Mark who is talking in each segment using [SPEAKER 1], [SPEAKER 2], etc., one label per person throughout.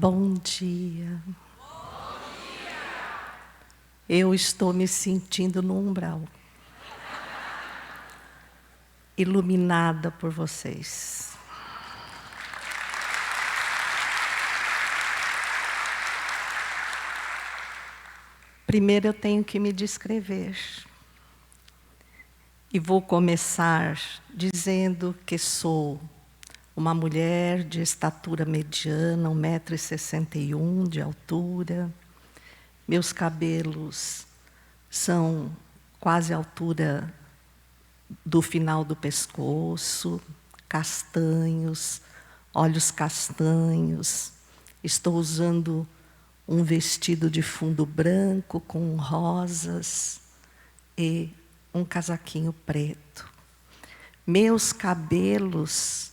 [SPEAKER 1] Bom dia. Eu estou me sentindo no umbral, iluminada por vocês. Primeiro eu tenho que me descrever. E vou começar dizendo que sou uma mulher de estatura mediana, 1,61 m de altura. Meus cabelos são quase a altura do final do pescoço, castanhos, olhos castanhos. Estou usando um vestido de fundo branco com rosas e um casaquinho preto. Meus cabelos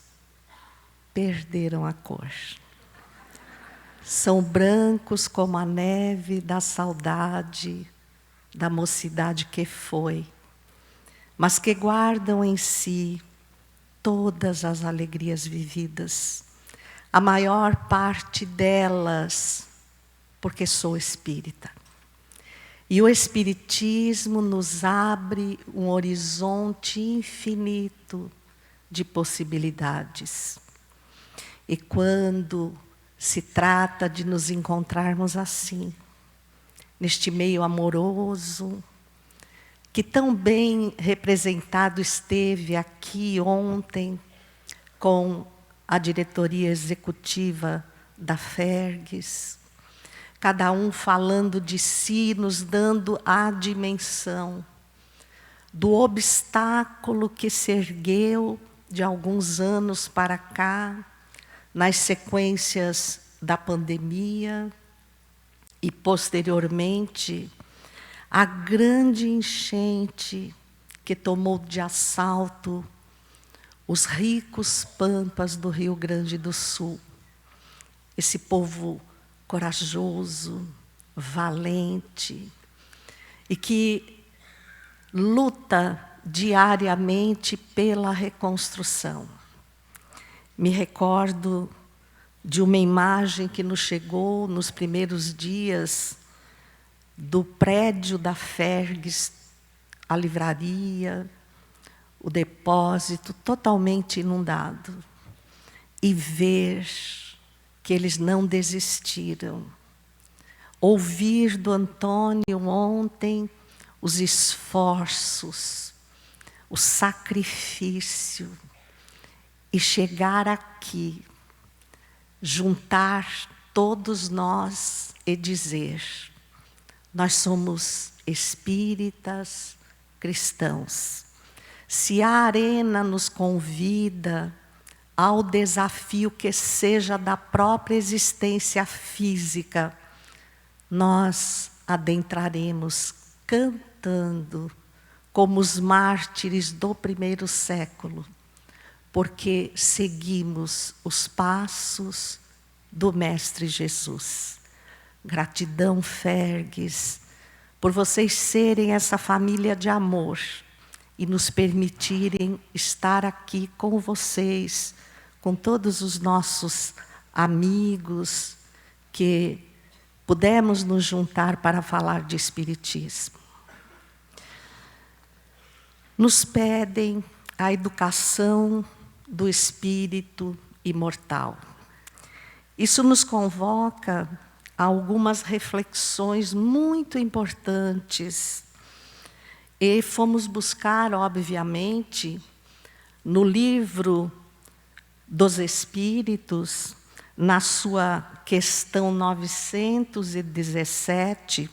[SPEAKER 1] perderam a cor. São brancos como a neve da saudade, da mocidade que foi, mas que guardam em si todas as alegrias vividas, a maior parte delas, porque sou espírita. E o Espiritismo nos abre um horizonte infinito de possibilidades. E quando se trata de nos encontrarmos assim, neste meio amoroso, que tão bem representado esteve aqui ontem com a diretoria executiva da FERGS, cada um falando de si, nos dando a dimensão do obstáculo que se ergueu de alguns anos para cá, nas sequências da pandemia e, posteriormente, a grande enchente que tomou de assalto os ricos pampas do Rio Grande do Sul. Esse povo corajoso, valente, e que luta diariamente pela reconstrução. Me recordo de uma imagem que nos chegou nos primeiros dias do prédio da FERGS, a livraria, o depósito totalmente inundado. E ver que eles não desistiram. Ouvir do Antônio ontem os esforços, o sacrifício, e chegar aqui, juntar todos nós e dizer: nós somos espíritas cristãos. Se a arena nos convida ao desafio que seja da própria existência física, nós adentraremos cantando como os mártires do primeiro século, porque seguimos os passos do Mestre Jesus. Gratidão, FERGS, por vocês serem essa família de amor e nos permitirem estar aqui com vocês, com todos os nossos amigos que pudemos nos juntar para falar de Espiritismo. Nos pedem a educação do espírito imortal. Isso nos convoca a algumas reflexões muito importantes. E fomos buscar, obviamente, no livro dos Espíritos, na sua questão 917,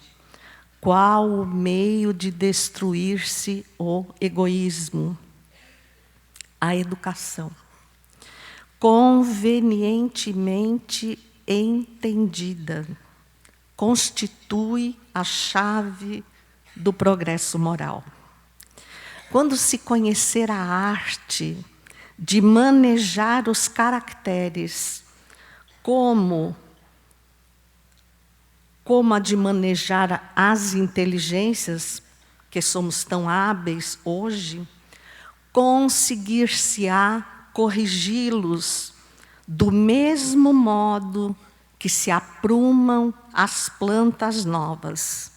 [SPEAKER 1] qual o meio de destruir-se o egoísmo? A educação. Convenientemente entendida, constitui a chave do progresso moral. Quando se conhecer a arte de manejar os caracteres, como a de manejar as inteligências, que somos tão hábeis hoje, conseguir-se-á corrigi-los do mesmo modo que se aprumam as plantas novas.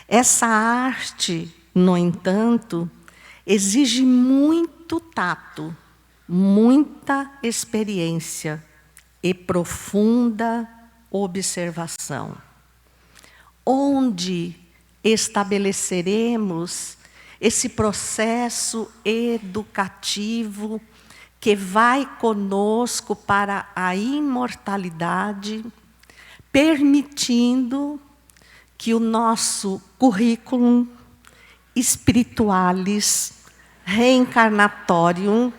[SPEAKER 1] Essa arte, no entanto, exige muito tato, muita experiência e profunda observação. Onde estabeleceremos esse processo educativo que vai conosco para a imortalidade, permitindo que o nosso currículo spiritualis reencarnatorium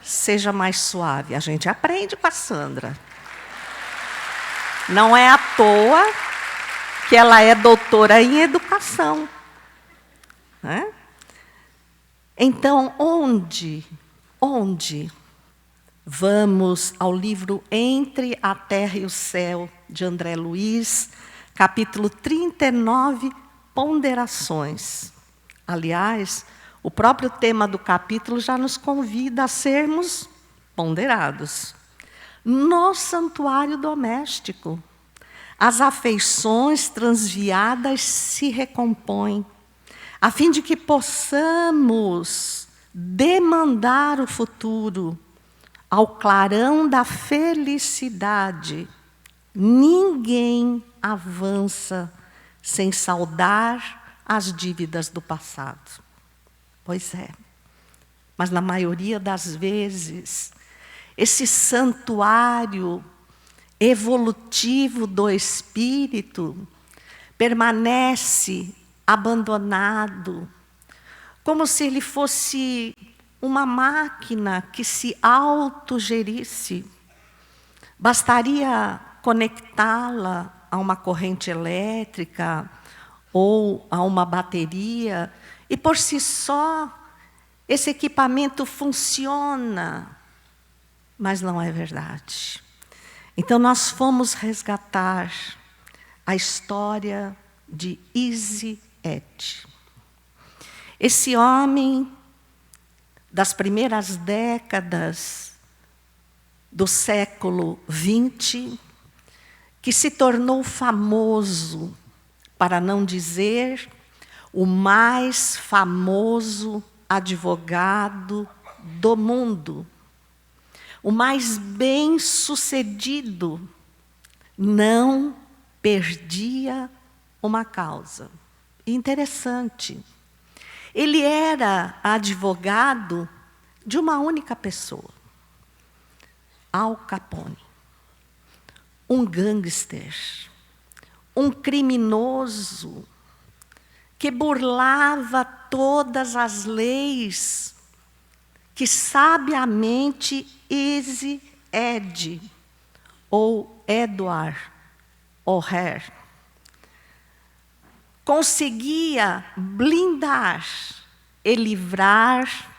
[SPEAKER 1] seja mais suave. A gente aprende com a Sandra. Não é à toa que ela é doutora em educação. Né? Então, onde vamos ao livro Entre a Terra e o Céu, de André Luiz, capítulo 39, Ponderações. Aliás, o próprio tema do capítulo já nos convida a sermos ponderados. No santuário doméstico, as afeições transviadas se recompõem, a fim de que possamos demandar o futuro ao clarão da felicidade. Ninguém avança sem saldar as dívidas do passado. Pois é, mas na maioria das vezes, esse santuário evolutivo do espírito permanece abandonado, como se ele fosse uma máquina que se autogerisse. Bastaria conectá-la a uma corrente elétrica ou a uma bateria, e por si só esse equipamento funciona, mas não é verdade. Então nós fomos resgatar a história de Easy Ed. Esse homem das primeiras décadas do século XX, que se tornou famoso, para não dizer o mais famoso advogado do mundo, o mais bem-sucedido, não perdia uma causa. Interessante. Ele era advogado de uma única pessoa, Al Capone, um gangster, um criminoso que burlava todas as leis que sabiamente Easy Ed, ou Edward O'Hare, conseguia blindar e livrar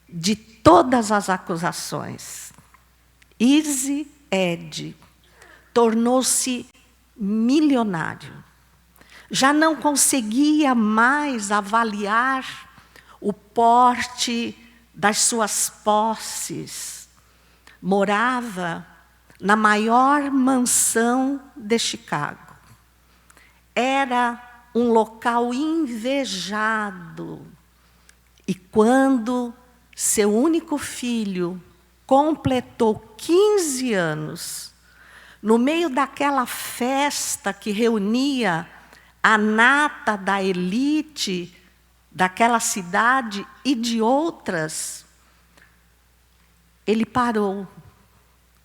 [SPEAKER 1] de todas as acusações. Easy Ed tornou-se milionário. Já não conseguia mais avaliar o porte das suas posses. Morava na maior mansão de Chicago. Era um local invejado. E quando seu único filho completou 15 anos, no meio daquela festa que reunia a nata da elite daquela cidade e de outras, ele parou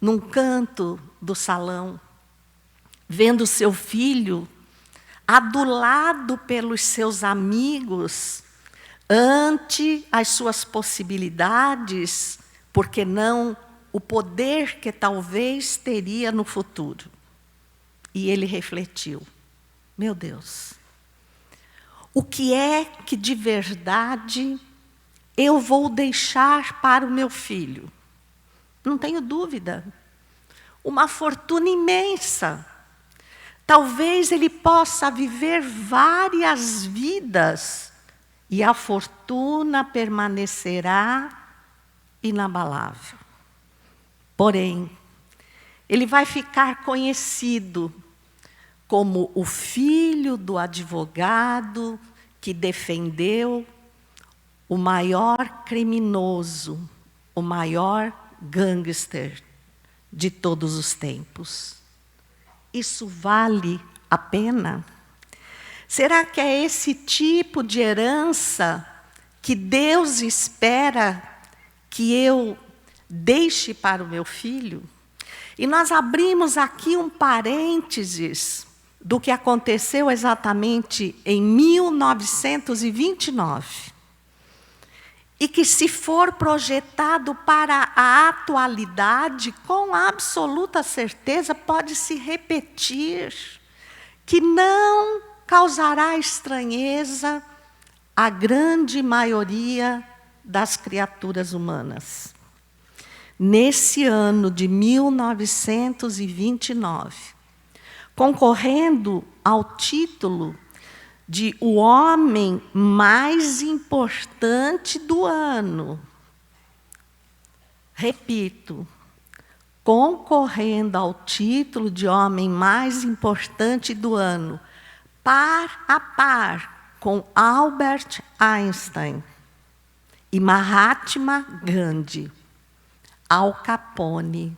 [SPEAKER 1] num canto do salão, vendo seu filho adulado pelos seus amigos, ante as suas possibilidades, por que não o poder que talvez teria no futuro. E ele refletiu: meu Deus, o que é que de verdade eu vou deixar para o meu filho? Não tenho dúvida, uma fortuna imensa. Talvez ele possa viver várias vidas e a fortuna permanecerá inabalável. Porém, Ele vai ficar conhecido como o filho do advogado que defendeu o maior criminoso, o maior gangster de todos os tempos. Isso vale a pena? Será que é esse tipo de herança que Deus espera que eu deixe para o meu filho? E nós abrimos aqui um parênteses do que aconteceu exatamente em 1929. E que, se for projetado para a atualidade, com absoluta certeza pode se repetir, que não causará estranheza à grande maioria das criaturas humanas. Nesse ano de 1929, concorrendo ao título de o homem mais importante do ano. Repito, concorrendo ao título de homem mais importante do ano, par a par com Albert Einstein e Mahatma Gandhi, Al Capone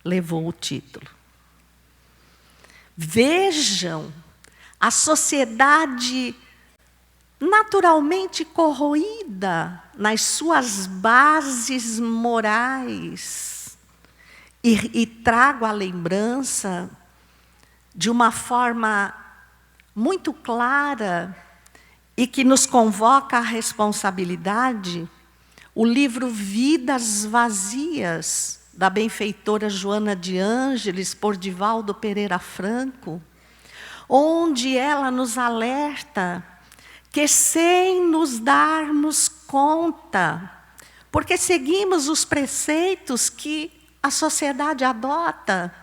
[SPEAKER 1] levou o título. Vejam a sociedade naturalmente corroída nas suas bases morais. E trago a lembrança de uma forma muito clara e que nos convoca à responsabilidade, o livro Vidas Vazias, da benfeitora Joana de Ângeles, por Divaldo Pereira Franco, onde ela nos alerta que, sem nos darmos conta, porque seguimos os preceitos que a sociedade adota,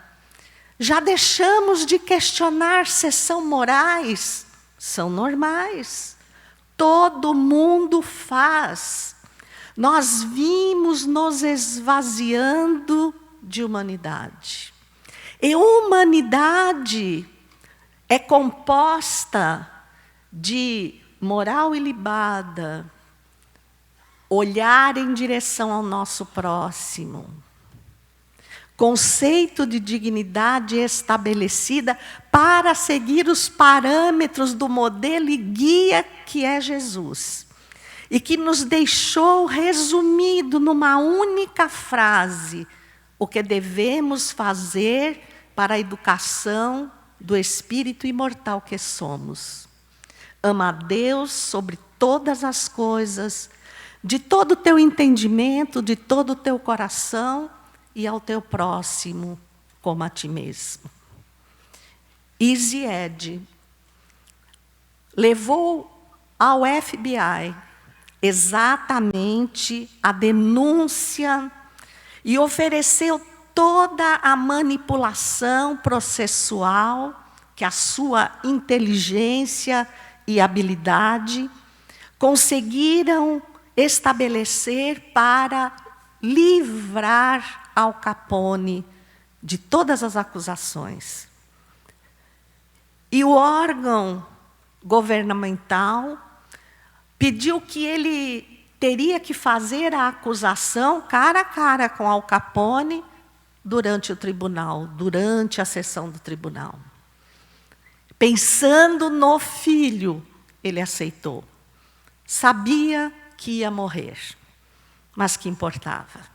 [SPEAKER 1] já deixamos de questionar se são morais, são normais. Todo mundo faz. Nós vimos nos esvaziando de humanidade. E humanidade é composta de moral ilibada, olhar em direção ao nosso próximo, conceito de dignidade estabelecida para seguir os parâmetros do modelo e guia que é Jesus, e que nos deixou resumido numa única frase o que devemos fazer para a educação do espírito imortal que somos. Ama a Deus sobre todas as coisas, de todo o teu entendimento, de todo o teu coração, e ao teu próximo como a ti mesmo. Easy Ed levou ao FBI exatamente a denúncia e ofereceu toda a manipulação processual que a sua inteligência e habilidade conseguiram estabelecer para livrar Al Capone de todas as acusações. E o órgão governamental pediu que ele teria que fazer a acusação cara a cara com Al Capone durante o tribunal, durante a sessão do tribunal. Pensando no filho, ele aceitou. Sabia que ia morrer, mas que importava.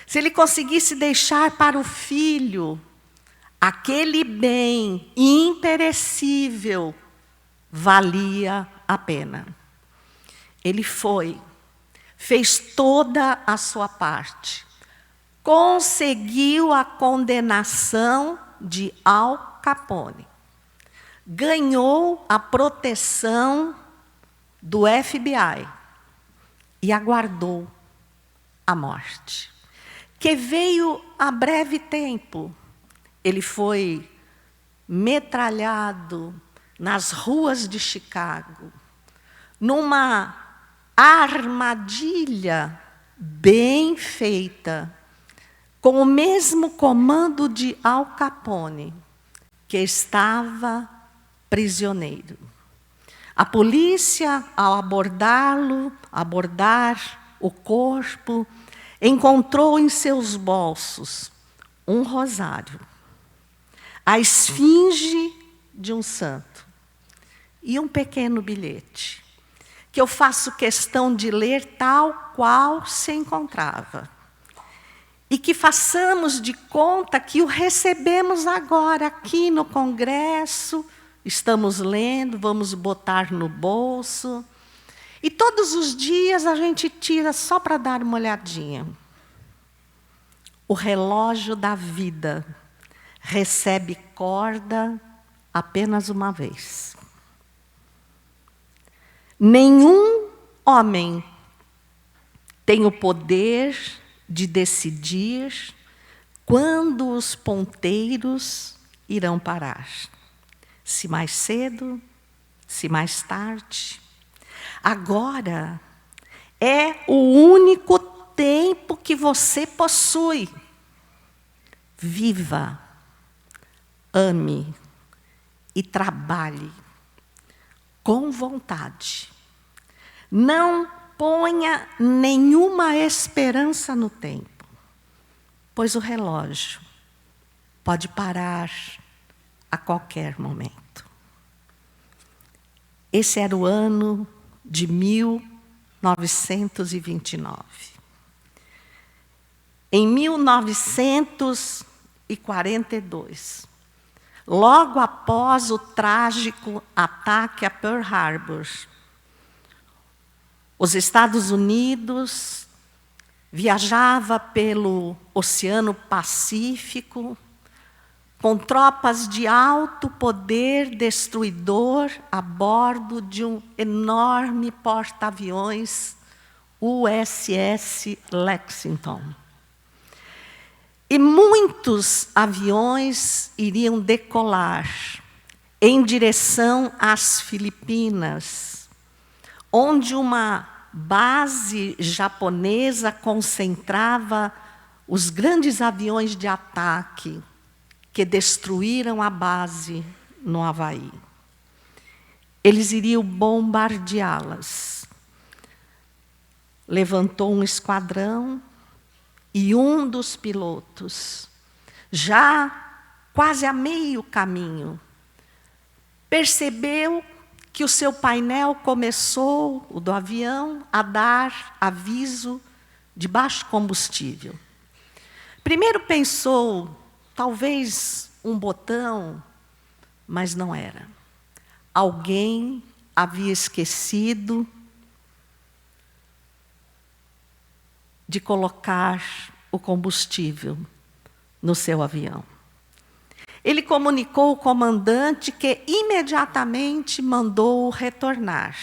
[SPEAKER 1] Se ele conseguisse deixar para o filho aquele bem imperecível, valia a pena. Ele foi, fez toda a sua parte, conseguiu a condenação de Al Capone, ganhou a proteção do FBI e aguardou a morte, que veio a breve tempo. Ele foi metralhado nas ruas de Chicago, numa armadilha bem feita com o mesmo comando de Al Capone, que estava prisioneiro. A polícia, ao abordar o corpo, encontrou em seus bolsos um rosário, a esfinge de um santo e um pequeno bilhete, que eu faço questão de ler tal qual se encontrava. E que façamos de conta que o recebemos agora aqui no congresso, estamos lendo, vamos botar no bolso. E todos os dias a gente tira só para dar uma olhadinha. O relógio da vida recebe corda apenas uma vez. Nenhum homem tem o poder de decidir quando os ponteiros irão parar. Se mais cedo, se mais tarde. Agora é o único tempo que você possui. Viva, ame e trabalhe com vontade. Não ponha nenhuma esperança no tempo, pois o relógio pode parar a qualquer momento. Esse era o ano de 1929. Em 1942, logo após o trágico ataque a Pearl Harbor, os Estados Unidos viajava pelo Oceano Pacífico com tropas de alto poder destruidor a bordo de um enorme porta-aviões USS Lexington. E muitos aviões iriam decolar em direção às Filipinas, onde uma base japonesa concentrava os grandes aviões de ataque que destruíram a base no Havaí. Eles iriam bombardeá-las. Levantou um esquadrão e um dos pilotos, já quase a meio caminho, percebeu que o seu painel começou, o do avião, a dar aviso de baixo combustível. Primeiro pensou, talvez um botão, mas não era. Alguém havia esquecido de colocar o combustível no seu avião. Ele comunicou ao comandante que imediatamente mandou-o retornar.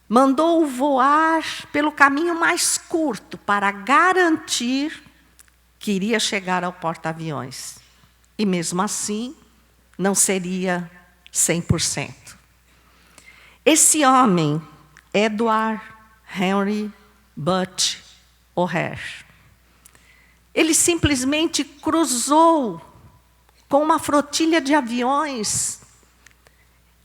[SPEAKER 1] Mandou-o voar pelo caminho mais curto para garantir que iria chegar ao porta-aviões. E mesmo assim, não seria 100%. Esse homem, Edward Henry Butch O'Hare, ele simplesmente cruzou com uma flotilha de aviões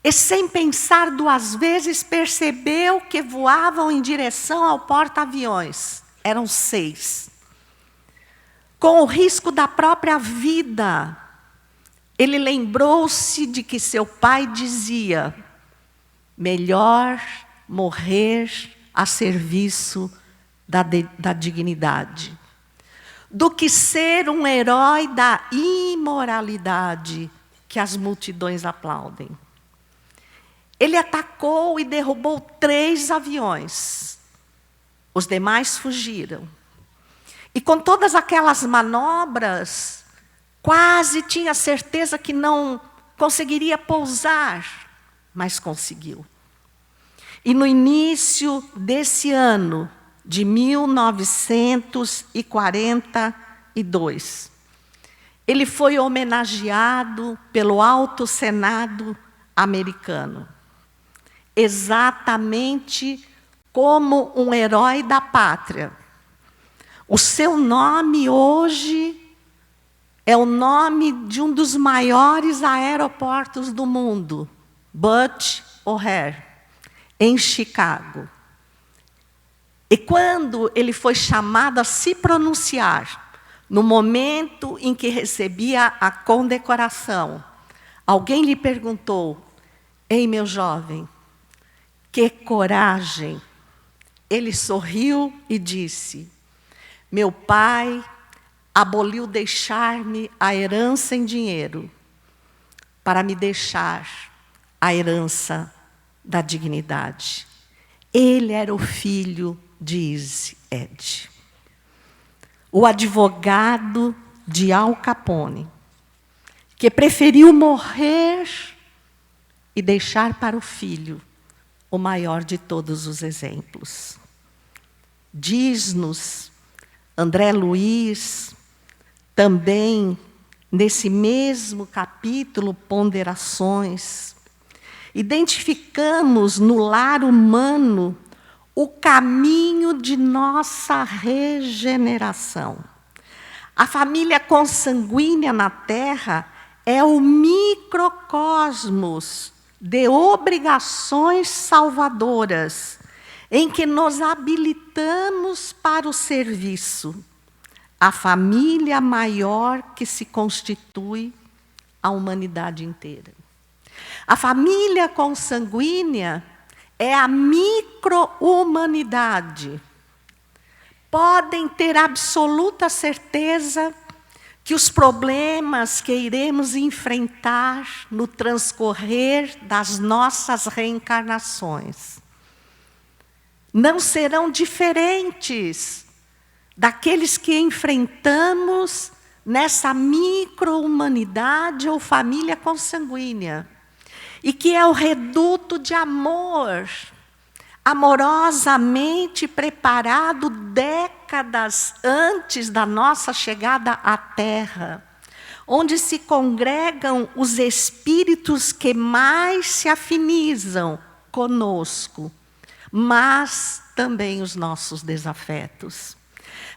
[SPEAKER 1] e, sem pensar duas vezes, percebeu que voavam em direção ao porta-aviões. Eram 6. Com o risco da própria vida, ele lembrou-se de que seu pai dizia: melhor morrer a serviço da dignidade, do que ser um herói da imoralidade que as multidões aplaudem. Ele atacou e derrubou 3 aviões. Os demais fugiram. E com todas aquelas manobras, quase tinha certeza que não conseguiria pousar, mas conseguiu. E no início desse ano, de 1942, ele foi homenageado pelo Alto Senado americano, exatamente como um herói da pátria. O seu nome hoje é o nome de um dos maiores aeroportos do mundo, Butch O'Hare, em Chicago. E quando ele foi chamado a se pronunciar, no momento em que recebia a condecoração, alguém lhe perguntou: "Ei, meu jovem, que coragem!" Ele sorriu e disse: "Meu pai aboliu deixar-me a herança em dinheiro para me deixar a herança da dignidade." Ele era o filho de Easy Ed, o advogado de Al Capone, que preferiu morrer e deixar para o filho o maior de todos os exemplos. Diz-nos André Luiz, também nesse mesmo capítulo, Ponderações, identificamos no lar humano o caminho de nossa regeneração. A família consanguínea na Terra é o microcosmos de obrigações salvadoras, em que nos habilitamos para o serviço. A família maior que se constitui a humanidade inteira. A família consanguínea é a micro-humanidade. Podem ter absoluta certeza que os problemas que iremos enfrentar no transcorrer das nossas reencarnações não serão diferentes daqueles que enfrentamos nessa micro-humanidade ou família consanguínea, e que é o reduto de amor, amorosamente preparado décadas antes da nossa chegada à Terra, onde se congregam os espíritos que mais se afinizam conosco, mas também os nossos desafetos,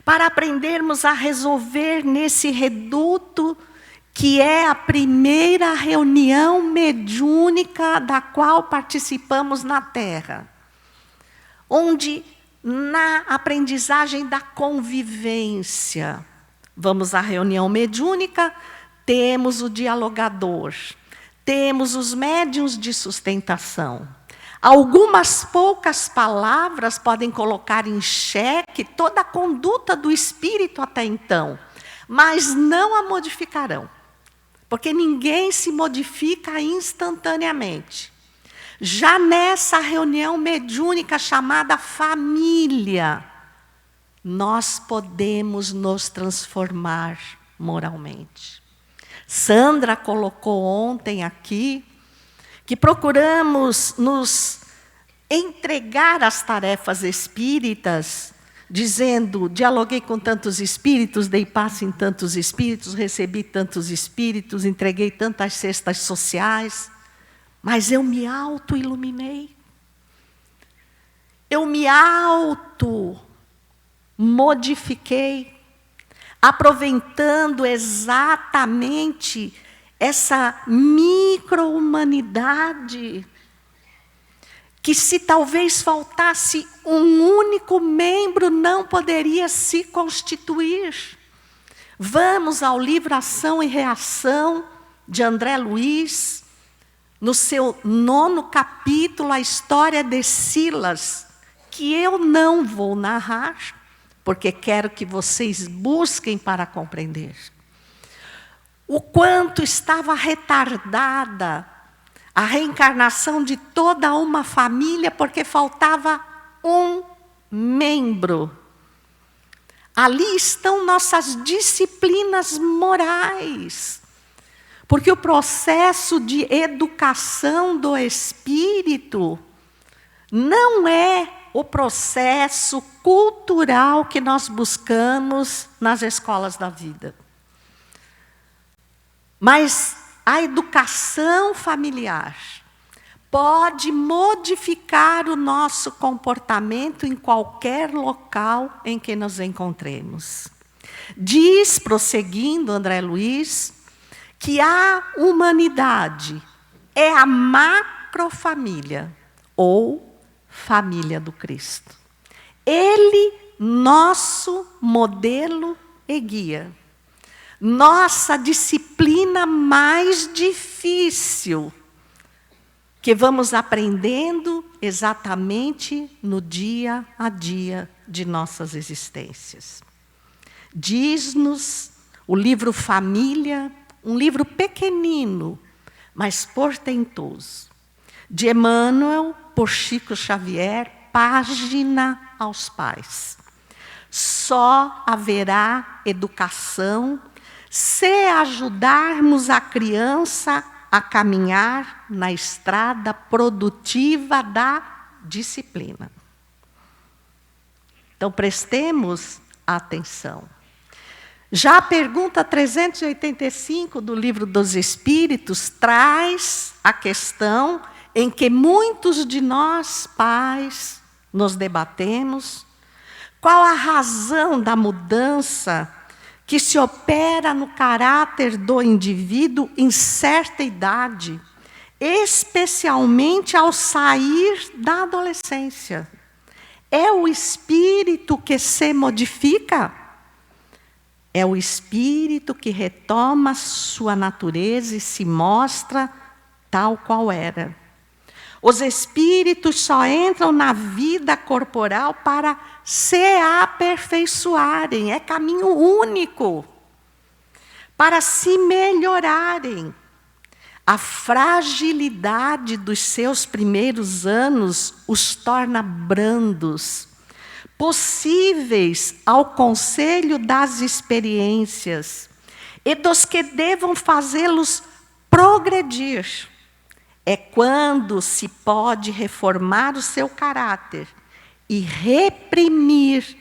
[SPEAKER 1] para aprendermos a resolver nesse reduto que é a primeira reunião mediúnica da qual participamos na Terra, onde, na aprendizagem da convivência, vamos à reunião mediúnica, temos o dialogador, temos os médiuns de sustentação. Algumas poucas palavras podem colocar em xeque toda a conduta do espírito até então, mas não a modificarão, porque ninguém se modifica instantaneamente. Já nessa reunião mediúnica chamada família, nós podemos nos transformar moralmente. Sandra colocou ontem aqui que procuramos nos entregar às tarefas espíritas, dizendo: dialoguei com tantos espíritos, dei passe em tantos espíritos, recebi tantos espíritos, entreguei tantas cestas sociais, mas eu me auto-iluminei. Eu me auto-modifiquei, aproveitando exatamente essa micro-humanidade, que se talvez faltasse um único membro, não poderia se constituir. Vamos ao livro Ação e Reação, de André Luiz, no seu 9º capítulo, a história de Silas, que eu não vou narrar, porque quero que vocês busquem para compreender. O quanto estava retardada a reencarnação de toda uma família, porque faltava um membro. Ali estão nossas disciplinas morais, porque o processo de educação do espírito não é o processo cultural que nós buscamos nas escolas da vida. Mas a educação familiar, pode modificar o nosso comportamento em qualquer local em que nos encontremos. Diz, prosseguindo André Luiz, que a humanidade é a macrofamília, ou família do Cristo. Ele, nosso modelo e guia. Nossa disciplina mais difícil, que vamos aprendendo exatamente no dia a dia de nossas existências. Diz-nos o livro Família, um livro pequenino, mas portentoso, de Emmanuel, por Chico Xavier, Página aos Pais. Só haverá educação se ajudarmos a criança a caminhar na estrada produtiva da disciplina. Então, prestemos atenção. Já a pergunta 385 do Livro dos Espíritos traz a questão em que muitos de nós, pais, nos debatemos. Qual a razão da mudança que se opera no caráter do indivíduo em certa idade, especialmente ao sair da adolescência? É o espírito que se modifica? É o espírito que retoma sua natureza e se mostra tal qual era. Os espíritos só entram na vida corporal para se aperfeiçoarem. É caminho único para se melhorarem. A fragilidade dos seus primeiros anos os torna brandos, possíveis ao conselho das experiências e dos que devam fazê-los progredir. É quando se pode reformar o seu caráter e reprimir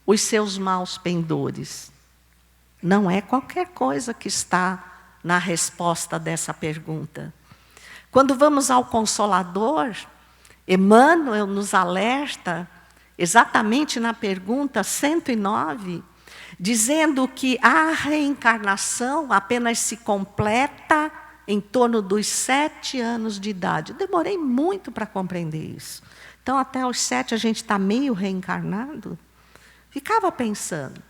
[SPEAKER 1] os seus maus pendores. Não é qualquer coisa que está na resposta dessa pergunta. Quando vamos ao Consolador, Emmanuel nos alerta, exatamente na pergunta 109, dizendo que a reencarnação apenas se completa em torno dos 7 anos de idade. Eu demorei muito para compreender isso. Então, até os 7 a gente está meio reencarnado. Ficava pensando.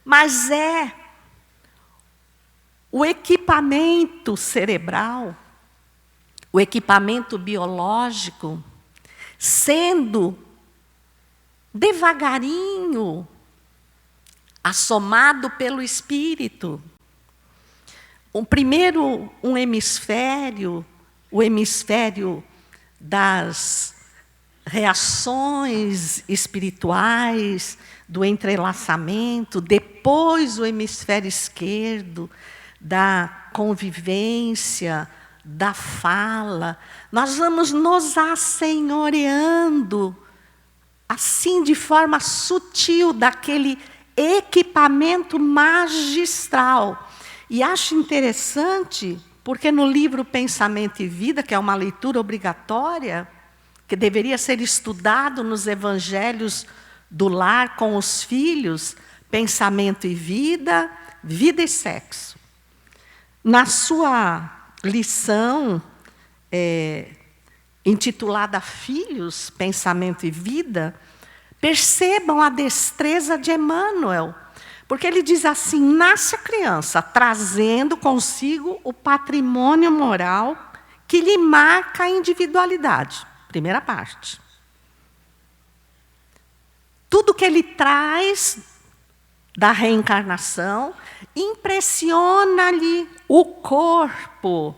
[SPEAKER 1] Mas é o equipamento cerebral, o equipamento biológico, sendo devagarinho assomado pelo espírito. Primeiro, um hemisfério, o hemisfério das reações espirituais, do entrelaçamento, depois o hemisfério esquerdo, da convivência, da fala. Nós vamos nos assenhoreando, assim, de forma sutil, daquele equipamento magistral. E acho interessante, porque no livro Pensamento e Vida, que é uma leitura obrigatória, que deveria ser estudado nos evangelhos do lar com os filhos, Pensamento e Vida, Vida e Sexo. Na sua lição intitulada Filhos, Pensamento e Vida, percebam a destreza de Emmanuel, porque ele diz assim: nasce a criança trazendo consigo o patrimônio moral que lhe marca a individualidade. Primeira parte. Tudo que ele traz da reencarnação impressiona-lhe o corpo,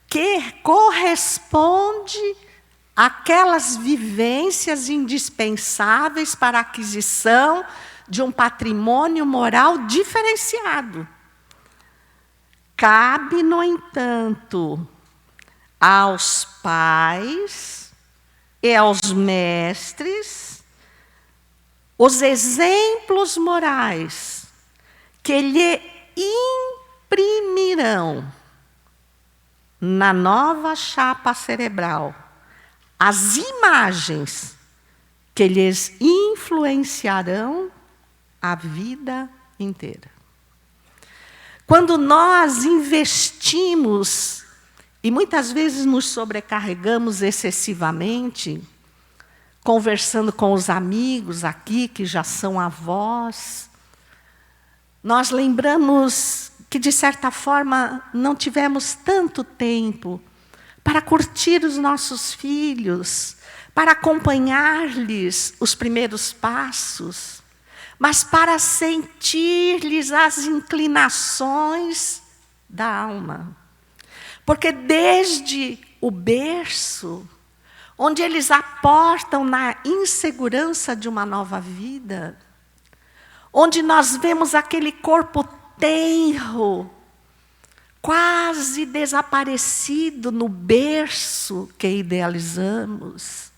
[SPEAKER 1] que corresponde àquelas vivências indispensáveis para a aquisição de um patrimônio moral diferenciado. Cabe, no entanto, aos pais e aos mestres os exemplos morais que lhe imprimirão na nova chapa cerebral as imagens que lhes influenciarão a vida inteira. Quando nós investimos, e muitas vezes nos sobrecarregamos excessivamente, conversando com os amigos aqui, que já são avós, nós lembramos que, de certa forma, não tivemos tanto tempo para curtir os nossos filhos, para acompanhar-lhes os primeiros passos, mas para sentir-lhes as inclinações da alma. Porque desde o berço, onde eles aportam na insegurança de uma nova vida, onde nós vemos aquele corpo tenro, quase desaparecido no berço que idealizamos,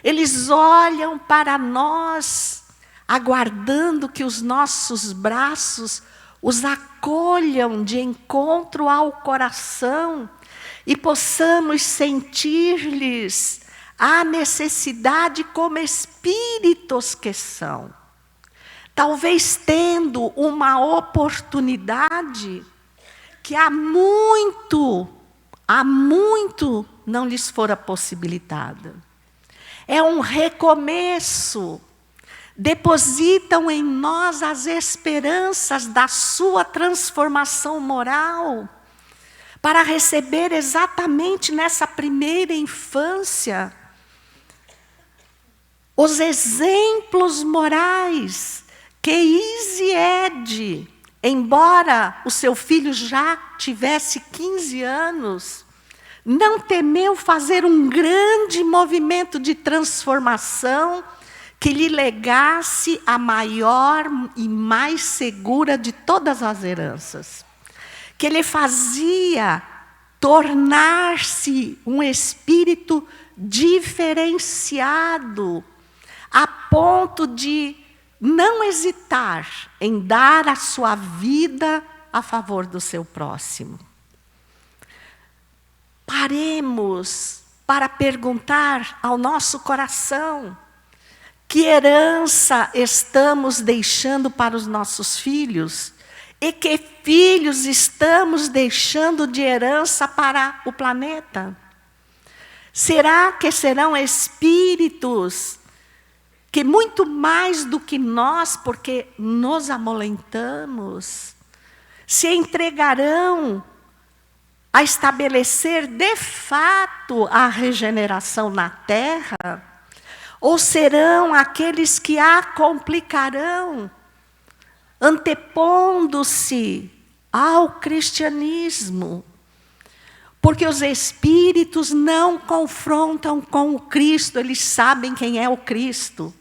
[SPEAKER 1] eles olham para nós, aguardando que os nossos braços os acolham de encontro ao coração e possamos sentir-lhes a necessidade como espíritos que são. Talvez tendo uma oportunidade que há muito não lhes fora possibilitada. É um recomeço. Depositam em nós as esperanças da sua transformação moral, para receber exatamente nessa primeira infância os exemplos morais que Isiede, embora o seu filho já tivesse 15 anos, não temeu fazer um grande movimento de transformação que lhe legasse a maior e mais segura de todas as heranças. Que ele fazia tornar-se um espírito diferenciado, a ponto de não hesitar em dar a sua vida a favor do seu próximo. Paremos para perguntar ao nosso coração: que herança estamos deixando para os nossos filhos? E que filhos estamos deixando de herança para o planeta? Será que serão espíritos que, muito mais do que nós, porque nos amolentamos, se entregarão a estabelecer de fato a regeneração na Terra? Ou serão aqueles que a complicarão, antepondo-se ao cristianismo? Porque os espíritos não confrontam com o Cristo, eles sabem quem é o Cristo.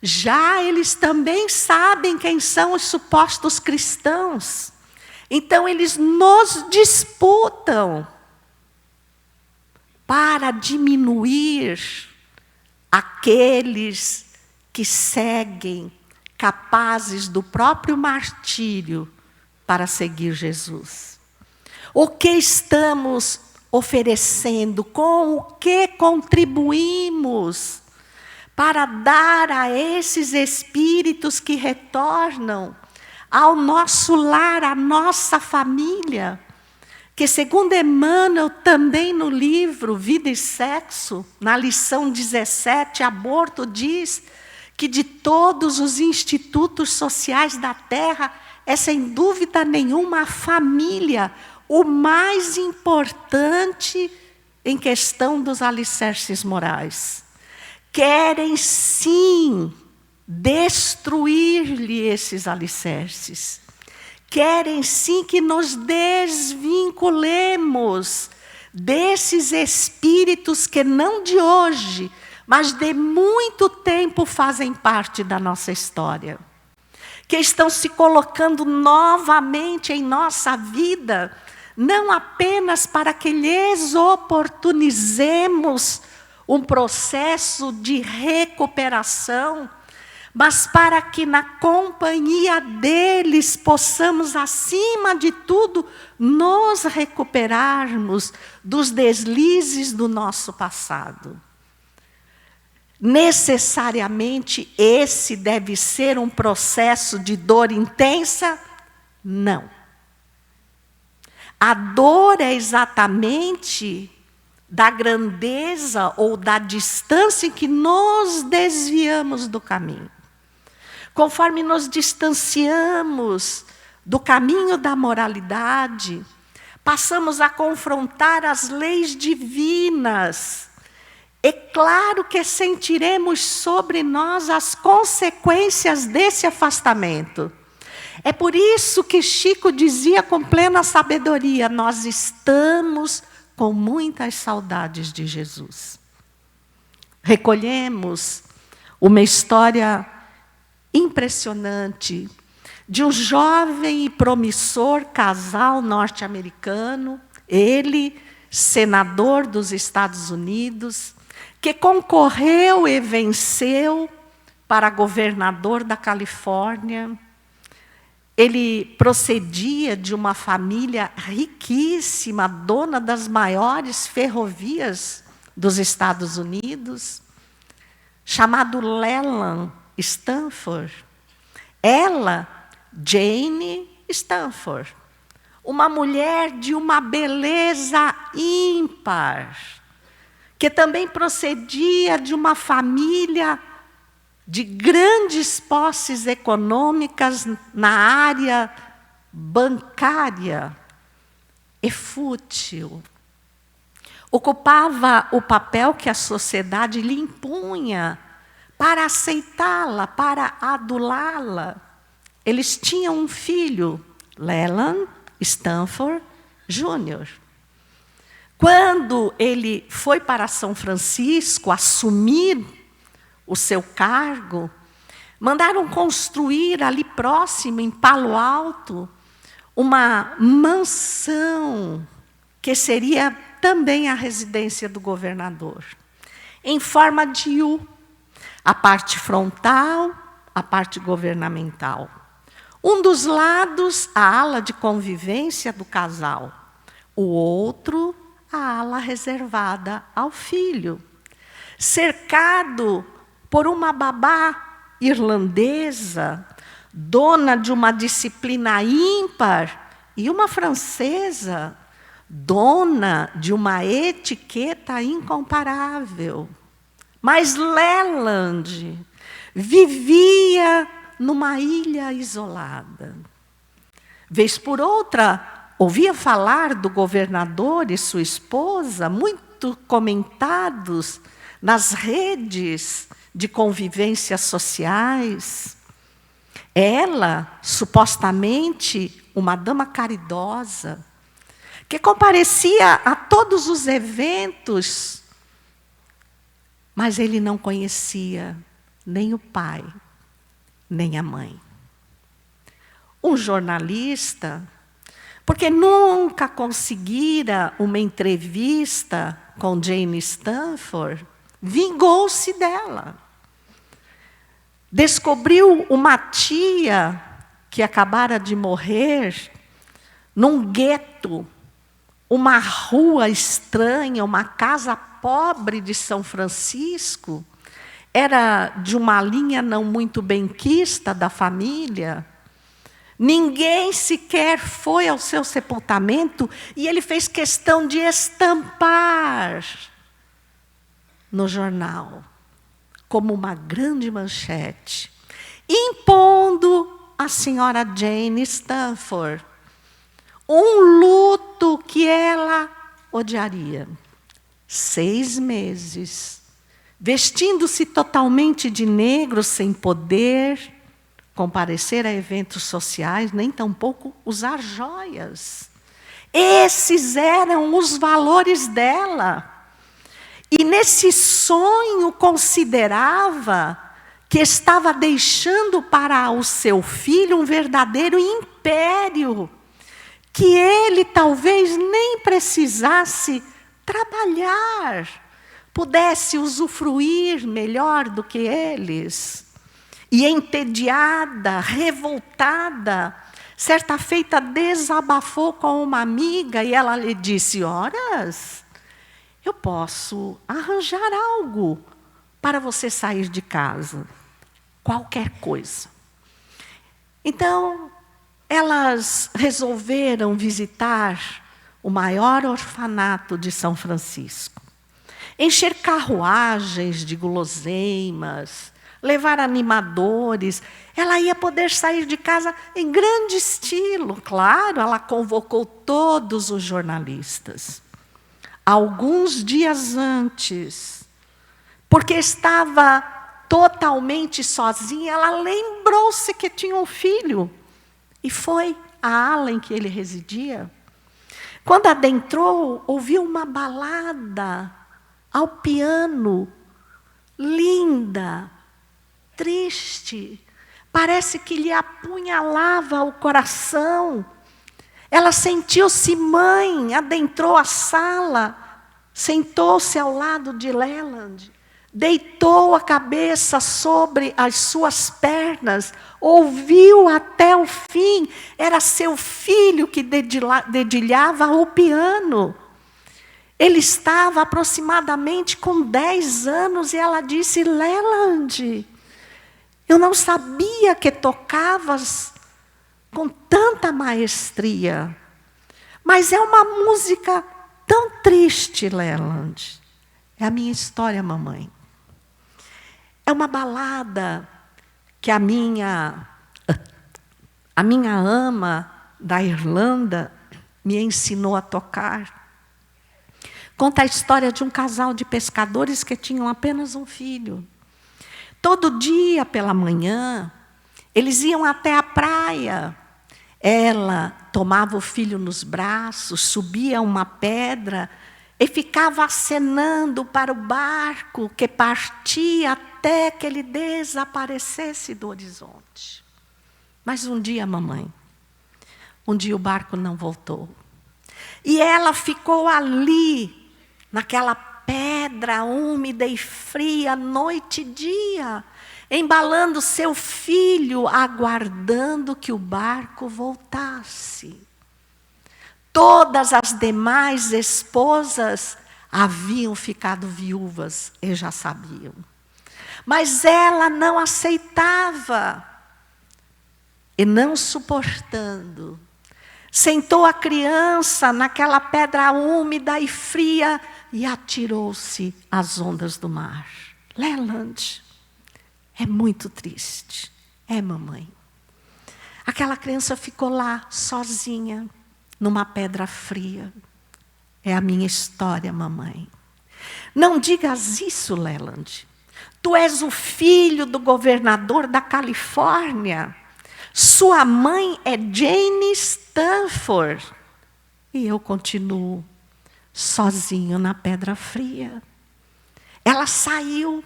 [SPEAKER 1] Já eles também sabem quem são os supostos cristãos. Então eles nos disputam para diminuir aqueles que seguem, capazes do próprio martírio para seguir Jesus. O que estamos oferecendo? Com o que contribuímos para dar a esses espíritos que retornam ao nosso lar, à nossa família? Que, segundo Emmanuel, também no livro Vida e Sexo, na lição 17, aborto, diz que de todos os institutos sociais da Terra, é sem dúvida nenhuma a família o mais importante em questão dos alicerces morais. Querem sim destruir-lhe esses alicerces. Querem sim que nos desvinculemos desses espíritos que não de hoje, mas de muito tempo fazem parte da nossa história. Que estão se colocando novamente em nossa vida, não apenas para que lhes oportunizemos um processo de recuperação, mas para que na companhia deles possamos, acima de tudo, nos recuperarmos dos deslizes do nosso passado. Necessariamente esse deve ser um processo de dor intensa? Não. A dor é exatamente da grandeza ou da distância em que nos desviamos do caminho. Conforme nos distanciamos do caminho da moralidade, passamos a confrontar as leis divinas. É claro que sentiremos sobre nós as consequências desse afastamento. É por isso que Chico dizia com plena sabedoria: nós estamos com muitas saudades de Jesus. Recolhemos uma história impressionante de um jovem e promissor casal norte-americano, ele, senador dos Estados Unidos, que concorreu e venceu para governador da Califórnia. Ele procedia de uma família riquíssima, dona das maiores ferrovias dos Estados Unidos, chamado Leland Stanford. Ela, Jane Stanford, uma mulher de uma beleza ímpar, que também procedia de uma família de grandes posses econômicas na área bancária e fútil. Ocupava o papel que a sociedade lhe impunha para aceitá-la, para adulá-la. Eles tinham um filho, Leland Stanford Jr. Quando ele foi para São Francisco assumir o seu cargo, mandaram construir ali próximo, em Palo Alto, uma mansão que seria também a residência do governador, em forma de U. A parte frontal, a parte governamental. Um dos lados, a ala de convivência do casal. O outro, a ala reservada ao filho. Cercado por uma babá irlandesa, dona de uma disciplina ímpar, e uma francesa, dona de uma etiqueta incomparável. Mas Leland vivia numa ilha isolada. Vez por outra, ouvia falar do governador e sua esposa, muito comentados nas redes de convivências sociais. Ela, supostamente, uma dama caridosa, que comparecia a todos os eventos, mas ele não conhecia nem o pai, nem a mãe. Um jornalista, porque nunca conseguira uma entrevista com Jane Stanford, vingou-se dela. Descobriu uma tia que acabara de morrer num gueto, uma rua estranha, uma casa pobre de São Francisco, era de uma linha não muito benquista da família. Ninguém sequer foi ao seu sepultamento e ele fez questão de estampar no jornal, como uma grande manchete, impondo à senhora Jane Stanford um luto que ela odiaria. 6 meses, vestindo-se totalmente de negro, sem poder comparecer a eventos sociais, nem tampouco usar joias. Esses eram os valores dela. E nesse sonho considerava que estava deixando para o seu filho um verdadeiro império, que ele talvez nem precisasse trabalhar, pudesse usufruir melhor do que eles. E entediada, revoltada, certa feita desabafou com uma amiga e ela lhe disse: "Horas, eu posso arranjar algo para você sair de casa, qualquer coisa." Então, elas resolveram visitar o maior orfanato de São Francisco, encher carruagens de guloseimas, levar animadores. Ela ia poder sair de casa em grande estilo. Claro, ela convocou todos os jornalistas. Alguns dias antes, porque estava totalmente sozinha, ela lembrou-se que tinha um filho. E foi a ala em que ele residia. Quando adentrou, ouviu uma balada ao piano, linda, triste. Parece que lhe apunhalava o coração. Ela sentiu-se mãe, adentrou a sala, sentou-se ao lado de Leland, deitou a cabeça sobre as suas pernas, ouviu até o fim. Era seu filho que dedilhava o piano. Ele estava aproximadamente com 10 anos e ela disse: "Leland, eu não sabia que tocavas com tanta maestria. Mas é uma música tão triste, Leland." "É a minha história, mamãe. É uma balada que a minha ama da Irlanda me ensinou a tocar. Conta a história de um casal de pescadores que tinham apenas um filho. Todo dia pela manhã, eles iam até a praia. Ela tomava o filho nos braços, subia uma pedra e ficava acenando para o barco que partia até que ele desaparecesse do horizonte. Mas um dia, mamãe, um dia o barco não voltou. E ela ficou ali, naquela pedra úmida e fria, noite e dia, embalando seu filho, aguardando que o barco voltasse. Todas as demais esposas haviam ficado viúvas e já sabiam. Mas ela não aceitava e, não suportando, sentou a criança naquela pedra úmida e fria e atirou-se às ondas do mar. Leland, é muito triste. É, mamãe. Aquela criança ficou lá, sozinha, numa pedra fria. É a minha história, mamãe. Não digas isso, Leland. Tu és o filho do governador da Califórnia. Sua mãe é Jane Stanford. E eu continuo sozinho na pedra fria. Ela saiu.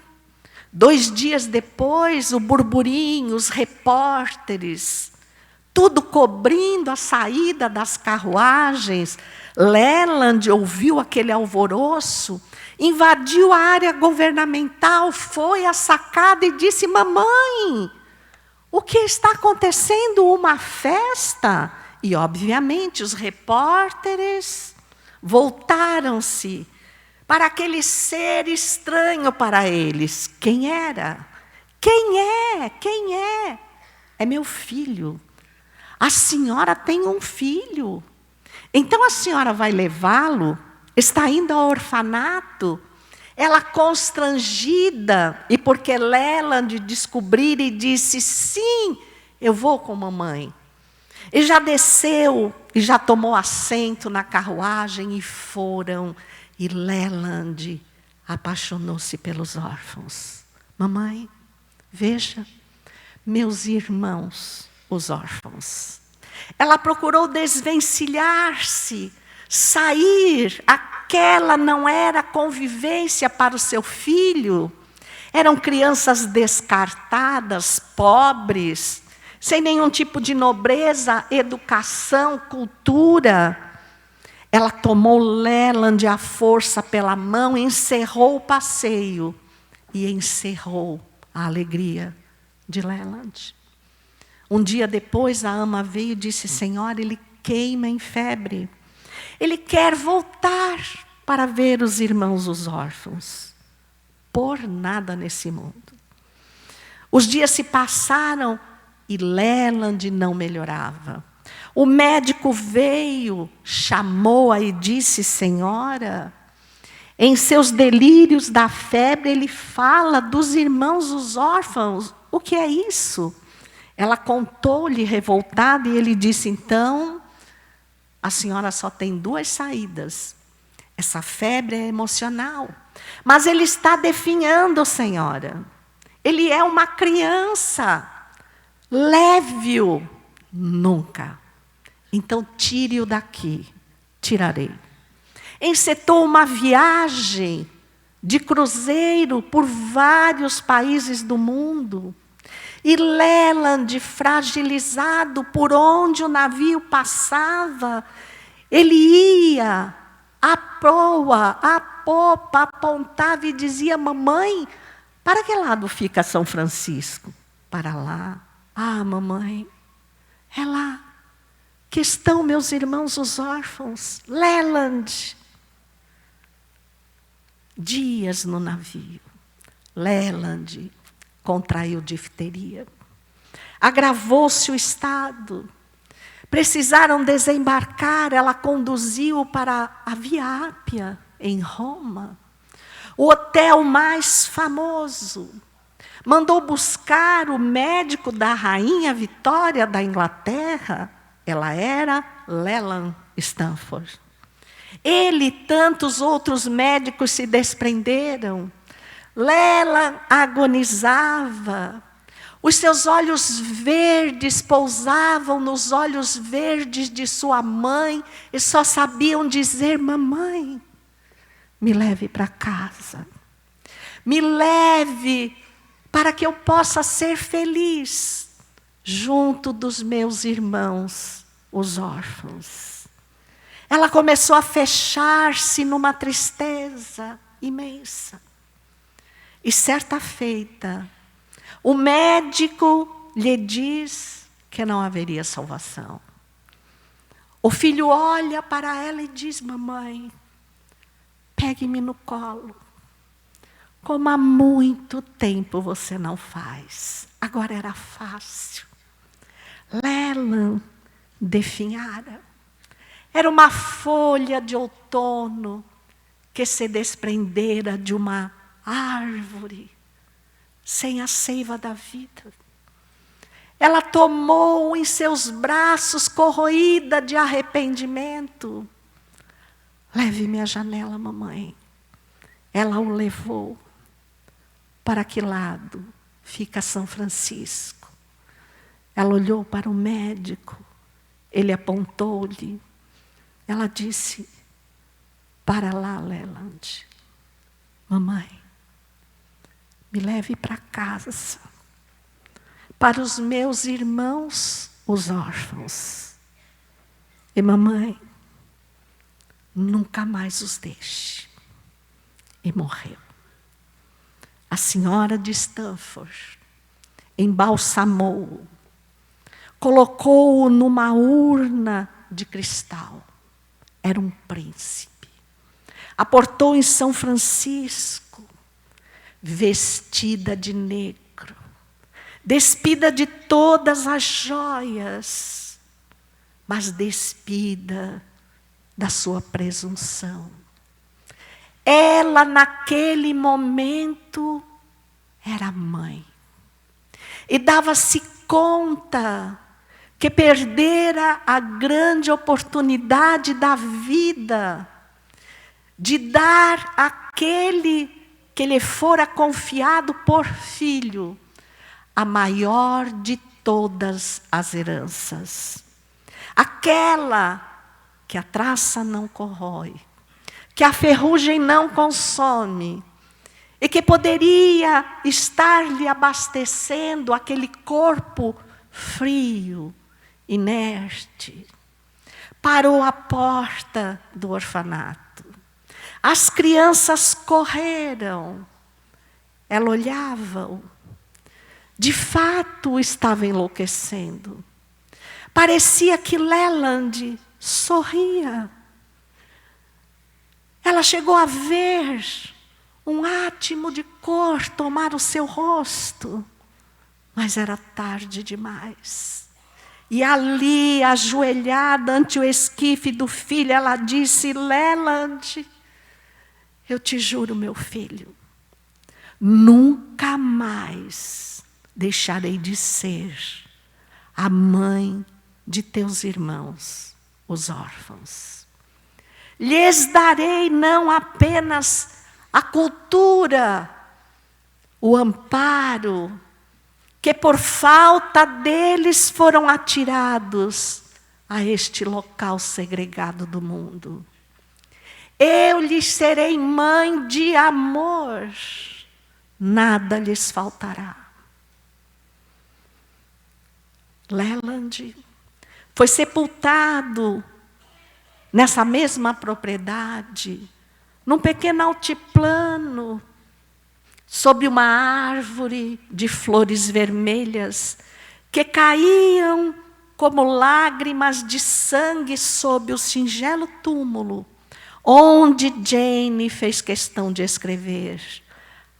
[SPEAKER 1] 2 dias depois, o burburinho, os repórteres, tudo cobrindo a saída das carruagens. Leland ouviu aquele alvoroço, invadiu a área governamental, foi à sacada e disse: "Mamãe, o que está acontecendo? Uma festa?" E, obviamente, os repórteres voltaram-se para aquele ser estranho para eles. Quem era? Quem é? Quem é? É meu filho. A senhora tem um filho. Então a senhora vai levá-lo? Está indo ao orfanato? Ela constrangida, e porque Leland descobriu e disse: "Sim, eu vou com mamãe." E já desceu, e já tomou assento na carruagem, e foram. E Leland apaixonou-se pelos órfãos. "Mamãe, veja, meus irmãos, os órfãos." Ela procurou desvencilhar-se, sair. Aquela não era convivência para o seu filho. Eram crianças descartadas, pobres, sem nenhum tipo de nobreza, educação, cultura. Ela tomou Leland à força pela mão, encerrou o passeio e encerrou a alegria de Leland. Um dia depois, a ama veio e disse: Senhora, ele queima em febre. Ele quer voltar para ver os irmãos, os órfãos. Por nada nesse mundo. Os dias se passaram e Leland não melhorava. O médico veio, chamou-a e disse: Senhora, em seus delírios da febre, ele fala dos irmãos, os órfãos. O que é isso? Ela contou-lhe revoltada e ele disse: então, a senhora só tem 2 saídas. Essa febre é emocional. Mas ele está definhando, senhora. Ele é uma criança. Leve-o. Nunca. Então, tire-o daqui. Tirarei. Encetou uma viagem de cruzeiro por vários países do mundo. E Leland, fragilizado por onde o navio passava, ele ia à proa, à popa, apontava e dizia: mamãe, para que lado fica São Francisco? Para lá. Ah, mamãe, é lá que estão meus irmãos os órfãos. Leland. Dias no navio. Leland contraiu difteria. Agravou-se o estado. Precisaram desembarcar, ela conduziu para a Via Ápia, em Roma. O hotel mais famoso. Mandou buscar o médico da rainha Vitória da Inglaterra. Ela era Leland Stanford. Ele e tantos outros médicos se desprenderam. Leland agonizava. Os seus olhos verdes pousavam nos olhos verdes de sua mãe e só sabiam dizer: mamãe, me leve para casa. Me leve para que eu possa ser feliz junto dos meus irmãos, os órfãos. Ela começou a fechar-se numa tristeza imensa. E certa feita, o médico lhe diz que não haveria salvação. O filho olha para ela e diz: mamãe, pegue-me no colo. Como há muito tempo você não faz. Agora era fácil. Leland definhara. Era uma folha de outono que se desprendera de uma árvore sem a seiva da vida. Ela tomou em seus braços, corroída de arrependimento. Leve-me à janela, mamãe. Ela o levou. Para que lado fica São Francisco? Ela olhou para o médico. Ele apontou-lhe. Ela disse: para lá, Leland. Mamãe, me leve para casa. Para os meus irmãos, os órfãos. E mamãe, nunca mais os deixe. E morreu. A senhora de Stanford embalsamou-o, colocou-o numa urna de cristal. Era um príncipe. Aportou em São Francisco, vestida de negro, despida de todas as joias, mas despida da sua presunção. Ela, naquele momento, era mãe. E dava-se conta que perdera a grande oportunidade da vida de dar àquele que lhe fora confiado por filho a maior de todas as heranças. Aquela que a traça não corrói, que a ferrugem não consome, e que poderia estar lhe abastecendo aquele corpo frio, inerte. Parou à porta do orfanato. As crianças correram. Ela olhava-o. de fato estava enlouquecendo. Parecia que Leland sorria. Ela chegou a ver um átimo de cor tomar o seu rosto, mas era tarde demais. E ali, ajoelhada ante o esquife do filho, ela disse: Leland, eu te juro, meu filho, nunca mais deixarei de ser a mãe de teus irmãos, os órfãos. Lhes darei não apenas a cultura, o amparo, que por falta deles foram atirados a este local segregado do mundo. Eu lhes serei mãe de amor, nada lhes faltará. Leland foi sepultado nessa mesma propriedade, num pequeno altiplano, sob uma árvore de flores vermelhas que caíam como lágrimas de sangue sob o singelo túmulo, onde Jane fez questão de escrever: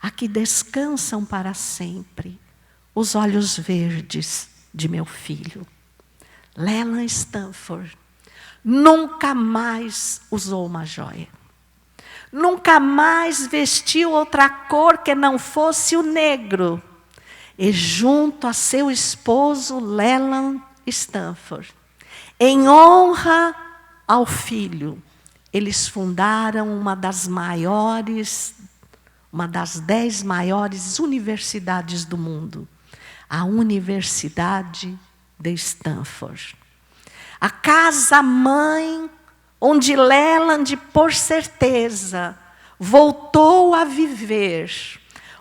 [SPEAKER 1] aqui descansam para sempre os olhos verdes de meu filho. Leland Stanford nunca mais usou uma joia. Nunca mais vestiu outra cor que não fosse o negro. E junto a seu esposo, Leland Stanford, em honra ao filho, eles fundaram uma das 10 maiores universidades do mundo, a Universidade de Stanford. A casa-mãe onde Leland, por certeza, voltou a viver,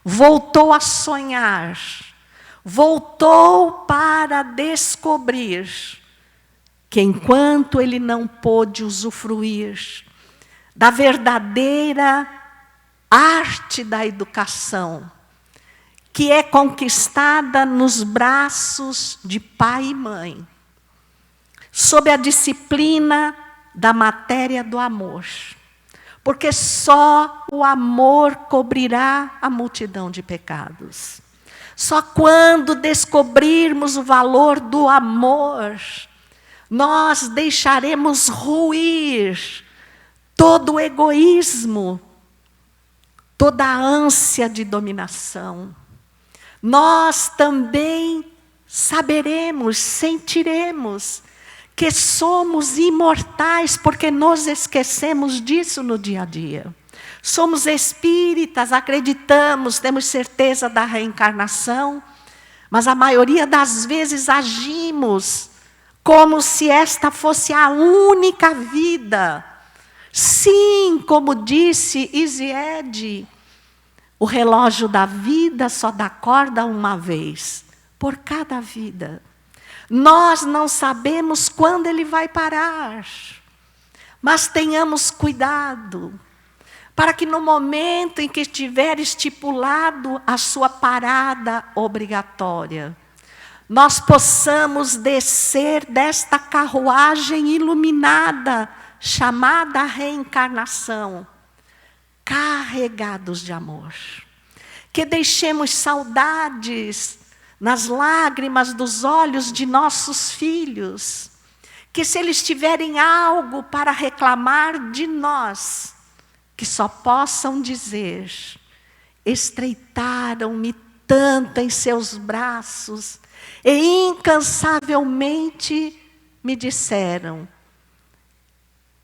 [SPEAKER 1] voltou a sonhar, voltou para descobrir que enquanto ele não pôde usufruir da verdadeira arte da educação, que é conquistada nos braços de pai e mãe, sob a disciplina da matéria do amor, porque só o amor cobrirá a multidão de pecados. Só quando descobrirmos o valor do amor, nós deixaremos ruir todo o egoísmo, toda a ânsia de dominação. Nós também saberemos, sentiremos que somos imortais, porque nos esquecemos disso no dia a dia. Somos espíritas, acreditamos, temos certeza da reencarnação, mas a maioria das vezes agimos como se esta fosse a única vida. Sim, como disse Isiede, o relógio da vida só dá corda uma vez, por cada vida. Nós não sabemos quando ele vai parar, mas tenhamos cuidado, para que no momento em que estiver estipulado a sua parada obrigatória, nós possamos descer desta carruagem iluminada, chamada reencarnação, carregados de amor. Que deixemos saudades nas lágrimas dos olhos de nossos filhos, que se eles tiverem algo para reclamar de nós, que só possam dizer: estreitaram-me tanto em seus braços e incansavelmente me disseram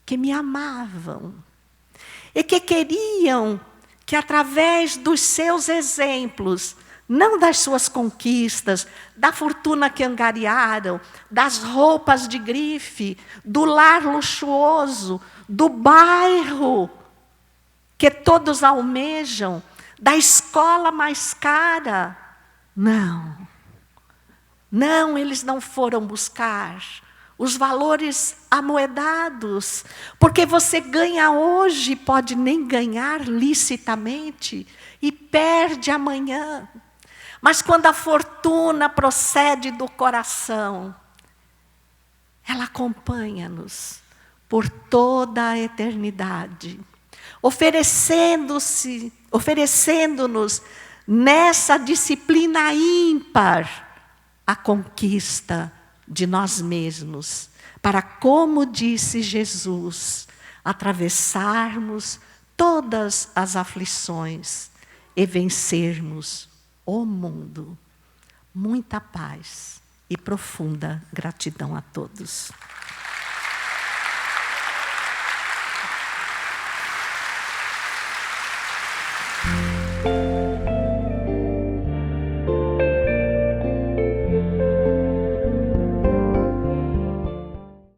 [SPEAKER 1] que me amavam e que queriam que através dos seus exemplos, não das suas conquistas, da fortuna que angariaram, das roupas de grife, do lar luxuoso, do bairro que todos almejam, da escola mais cara. Não, eles não foram buscar os valores amoedados, porque você ganha hoje, pode nem ganhar licitamente, e perde amanhã. Mas quando a fortuna procede do coração, ela acompanha-nos por toda a eternidade, oferecendo-nos nessa disciplina ímpar a conquista de nós mesmos, para, como disse Jesus, atravessarmos todas as aflições e vencermos o mundo. Muita paz e profunda gratidão a todos.